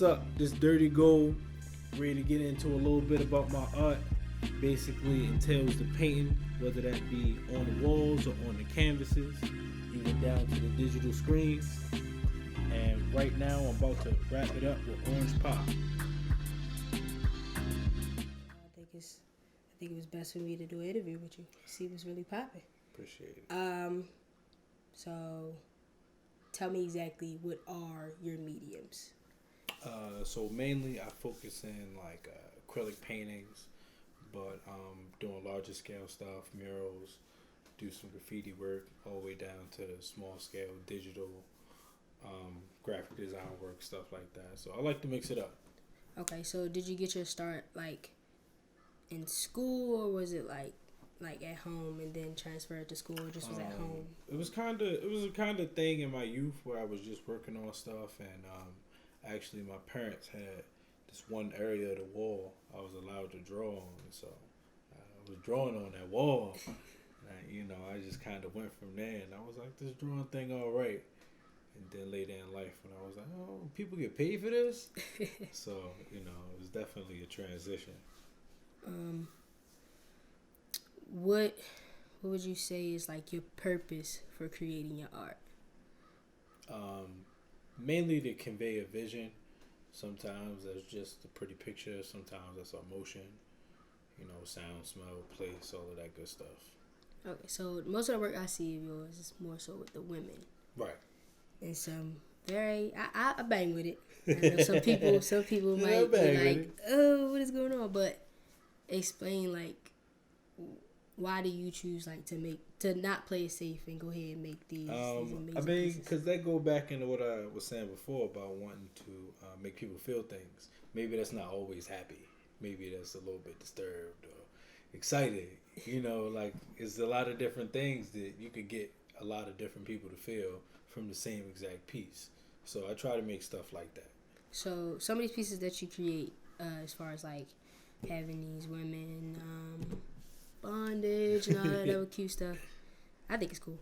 what's up? This Dirty Gold, ready to get into a little bit about my art. Basically entails the painting, whether that be on the walls or on the canvases, even down to the digital screens. And right now I'm about to wrap it up with Orange Pop. I think it was best for me to do an interview with you. See what's really popping. Appreciate it. So tell me exactly what are your mediums? So mainly I focus in like acrylic paintings, but doing larger scale stuff, murals, do some graffiti work, all the way down to small scale digital graphic design work, stuff like that. So I like to mix it up. Okay, so did you get your start like in school, or was it like at home and then transferred to school, or just was at home? It was a kind of thing in my youth where I was just working on stuff, and actually my parents had this one area of the wall I was allowed to draw on, so I was drawing on that wall. And, I just kind of went from there, and I was like, this drawing thing all right. And then later in life, when I was like, oh, people get paid for this? So, it was definitely a transition. What would you say is like your purpose for creating your art? Mainly to convey a vision. Sometimes that's just a pretty picture. Sometimes that's emotion. Sound, smell, place, all of that good stuff. Okay, so most of the work I see of yours is more so with the women. Right. And some I bang with it. I know some people might be like, oh, what is going on? But explain like, why do you choose like to not play it safe and go ahead and make these amazing pieces? Because that go back into what I was saying before about wanting to make people feel things. Maybe that's not always happy. Maybe that's a little bit disturbed or excited. Like it's a lot of different things that you could get a lot of different people to feel from the same exact piece. So I try to make stuff like that. So some of these pieces that you create, as far as like having these women bondage and all that other cute stuff, I think it's cool.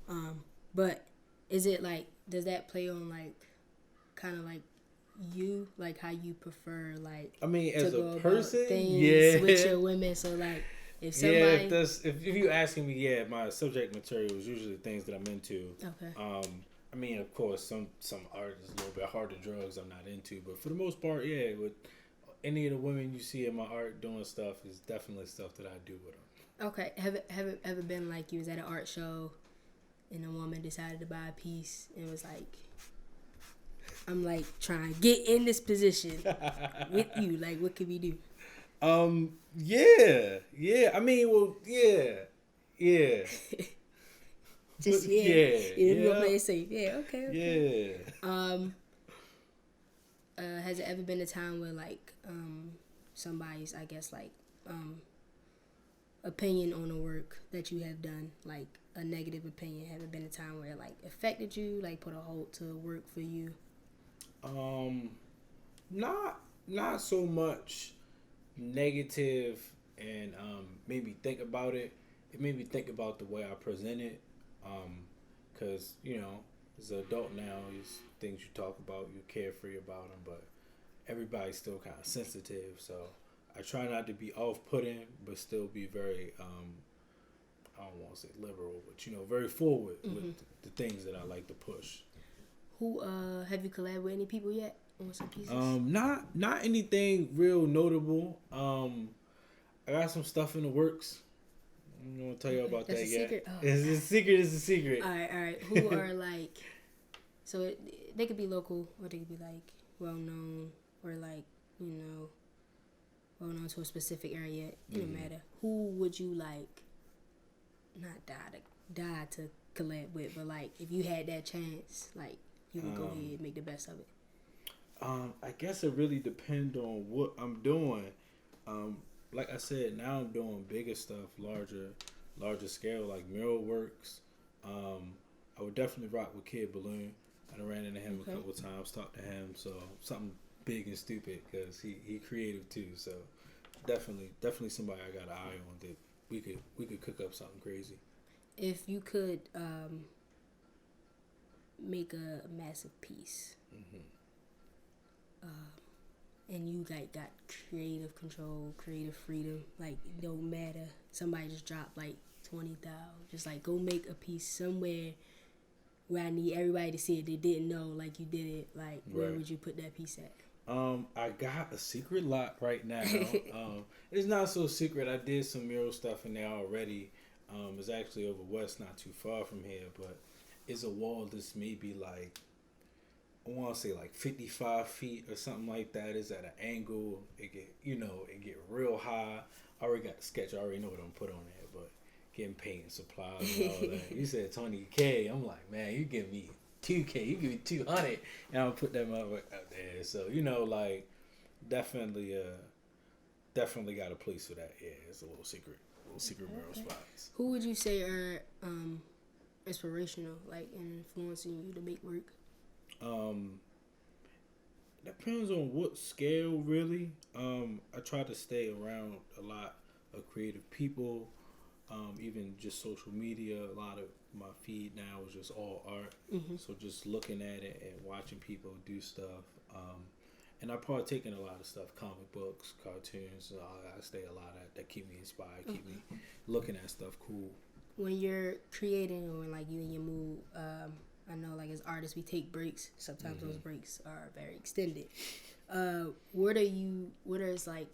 But is it like, does that play on like kind of like you, like how you prefer like as to go a person, about things yeah, with your women? So like if somebody, if you asking me, my subject material is usually things that I'm into. Okay. Of course, some art is a little bit harder drugs I'm not into, but for the most part, with any of the women you see in my art doing stuff is definitely stuff that I do with them. Okay. Have it ever been like you was at an art show and a woman decided to buy a piece and was like, I'm like trying to get in this position with you. Like, what can we do? Yeah. Yeah. Just we're gonna play it safe. Yeah. Okay. Yeah. Has it ever been a time where like somebody's, I guess, like opinion on the work that you have done, like a negative opinion, have it been a time where it like affected you, like put a halt to work for you? Not so much negative, and made me think about it. It made me think about the way I present it, because as an adult now, these things you talk about, you're carefree about them, but everybody's still kind of sensitive. So I try not to be off-putting, but still be very I don't want to say liberal, but very forward with the things that I like to push. Who have you collabed with any people yet on some pieces? Not anything real notable. I got some stuff in the works. I'm not gonna tell you about that yet. Secret? Oh, it's a secret. All right. Who are like? So they could be local, or they could be like well known, or like well known to a specific area. It doesn't matter. Who would you like? Not die to collab with, but like if you had that chance, like you would go ahead and make the best of it. I guess it really depends on what I'm doing. Like I said, now I'm doing bigger stuff, larger scale, like mural works. I would definitely rock with Kid Balloon. I ran into him a couple of times, talked to him, so something big and stupid because he creative too. So definitely somebody I got an eye on that we could cook up something crazy. If you could make a massive piece, and you like got creative control, creative freedom. Like no matter somebody just dropped like 20,000, just like go make a piece somewhere where I need everybody to see it. They didn't know like you did it. Like where would you put that piece at? I got a secret lot right now. It's not so secret. I did some mural stuff in there already. It's actually over west, not too far from here, but it's a wall that's maybe like, I want to say like 55 feet or something like that. It's at an angle. It get real high. I already got the sketch. I already know what I'm put on there, but getting paint and supplies and all that. You said 20K. I'm like, man, you give me 2K. You give me 200, and I'll put that motherfucker out there. So like, definitely, definitely got a place for that. Yeah, it's a little secret mural spots. Who would you say are inspirational, like influencing you to make work? Depends on what scale, really. I try to stay around a lot of creative people. Even just social media. A lot of my feed now is just all art. Mm-hmm. So just looking at it and watching people do stuff. And I partake in a lot of stuff, comic books, cartoons. I stay a lot at that keep me inspired, keep me looking at stuff cool. When you're creating or when like you in your mood, I know like as artists we take breaks. Sometimes those breaks are very extended. What is like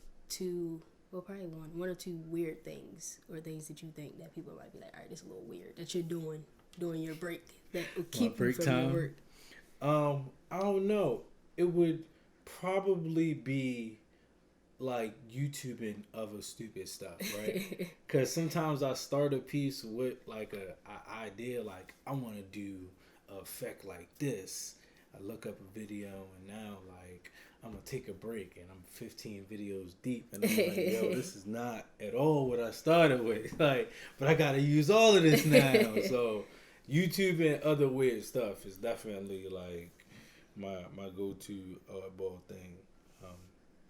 probably one or two weird things or things that you think that people might be like, all right, it's a little weird that you're doing during your break that will keep you from your work? I don't know. It would probably be like YouTubing other stupid stuff, right? Because sometimes I start a piece with like a idea, like I want to do an effect like this. I look up a video and now like I'm gonna take a break and I'm 15 videos deep and I'm like, yo, this is not at all what I started with. Like, but I gotta use all of this now. So YouTube and other weird stuff is definitely like my go-to oddball thing.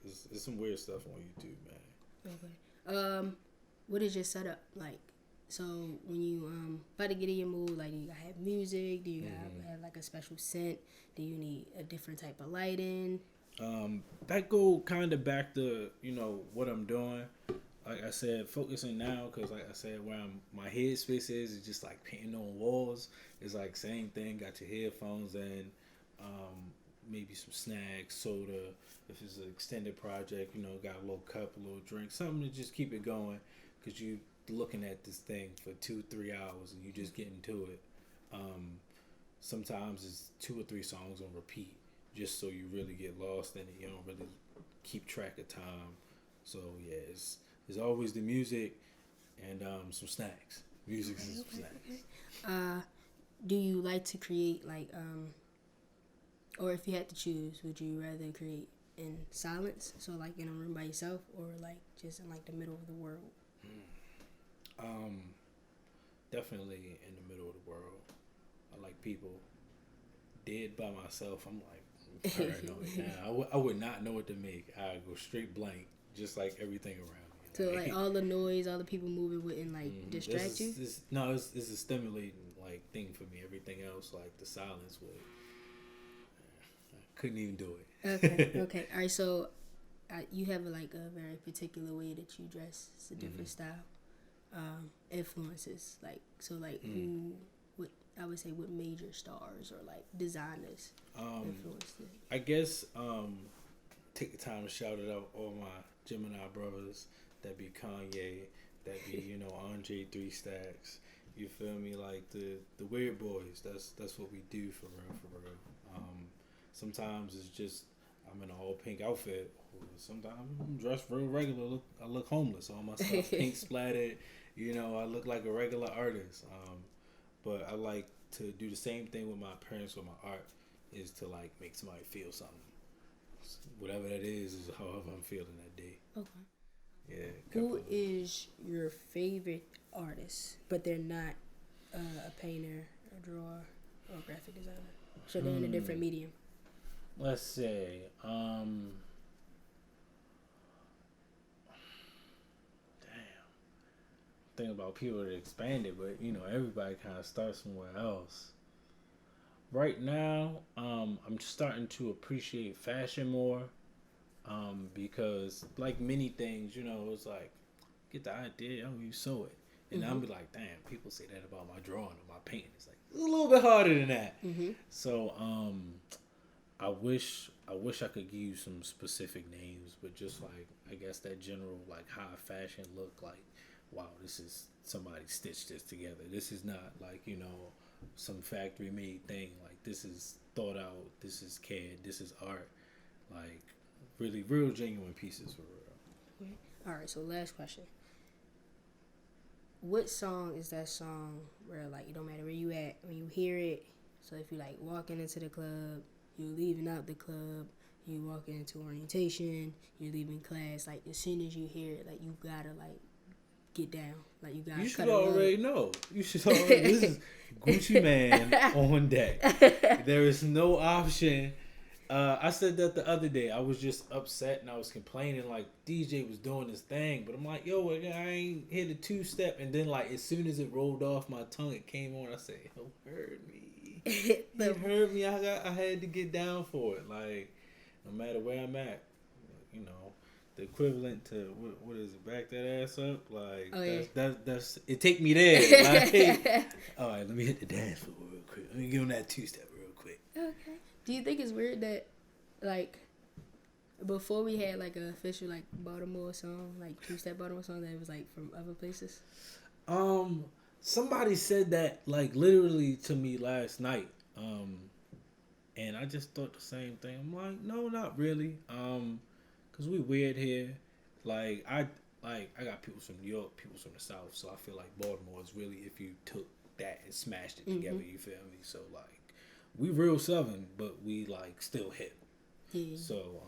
There's some weird stuff on YouTube, man. Okay. What is your setup like? So when you about to get in your mood, like do you have music? Do you have like a special scent? Do you need a different type of lighting? That go kind of back to what I'm doing. Like I said, focusing now because like I said, where my headspace is just like painting on walls. It's like same thing. Got your headphones in, maybe some snacks, soda. If it's an extended project, got a little cup, a little drink, something to just keep it going. Because you looking at this thing for 2-3 hours and you just getting to it. Sometimes it's 2 or 3 songs on repeat, just so you really get lost in it. You don't really keep track of time. So yeah, it's always the music and some snacks. Music and some snacks. Do you like to create like or if you had to choose, would you rather create in silence, so like in a room by yourself, or like just in like the middle of the world? Definitely in the middle of the world. I like people. Dead by myself, I'm like paranoid now. I would not know what to make. I go straight blank, just like everything around me. So like all the noise, all the people moving wouldn't like distract you? It's a stimulating like thing for me. Everything else, like the silence would. I couldn't even do it. Okay. All right. So you have like a very particular way that you dress. It's a different style. Influences who what I would say what major stars or like designers influenced it? I guess take the time to shout it out all my Gemini brothers. That be Kanye, that be Andre 3 Stacks. You feel me? Like the weird boys. That's what we do for real. Sometimes it's just I'm in an all pink outfit. Sometimes I'm dressed real regular. I look homeless. All my stuff pink splattered. I look like a regular artist. But I like to do the same thing with my appearance with my art, is to like make somebody feel something. Whatever that is however I'm feeling that day. Okay. Yeah. Who is your favorite artist, but they're not a painter, a drawer, or a graphic designer? So they're in a different medium. Let's say, think about people that expanded, but everybody kind of starts somewhere else. Right now, I'm starting to appreciate fashion more. Because like many things, you know, it's like get the idea, oh, you sew it, and I'll be like, damn, people say that about my drawing or my painting. It's like it's a little bit harder than that. So I wish I could give you some specific names, but just like I guess that general like high fashion look, like wow, this is somebody stitched this together. This is not like, you know, some factory made thing. Like this is thought out. This is CAD. This is art. Like really real genuine pieces for real. All right. So last question. What song is that song where like it don't matter where you at when you hear it? So if you like walking into the club, you leaving out the club, you walking into orientation, you leaving class, like as soon as you hear it, like you gotta like get down, like you gotta. You should already know. You should already. This is Gucci Man on deck. There is no option. I said that the other day. I was just upset and I was complaining like DJ was doing his thing, but I'm like, yo, I ain't hit a 2-step, and then like as soon as it rolled off my tongue, it came on. I said, "It hurt me. It hurt me. I had to get down for it. Like no matter where I'm at, you know, the equivalent to what is it? Back that ass up. Like that's it. Take me there. Like, all right, let me hit the dance floor real quick. Let me give him that 2-step real quick. Okay. Do you think it's weird that, like, before we had, like, an official, like, Baltimore song, like, 2-step Baltimore song that was, like, from other places? Somebody said that, like, literally to me last night. And I just thought the same thing. I'm like, no, not really. Because we weird here. Like, I got people from New York, people from the South, so I feel like Baltimore is really, if you took that and smashed it together, you feel me? So, like, we real Southern, but we like still hip. Yeah. So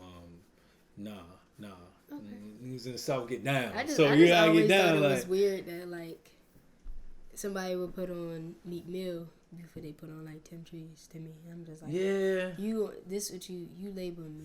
nah. Okay. Niggas in the South get down. I just always get down. Thought it was weird that like somebody would put on Meek Mill before they put on like Tim Trees to me. I'm just like, yeah, this what you label me.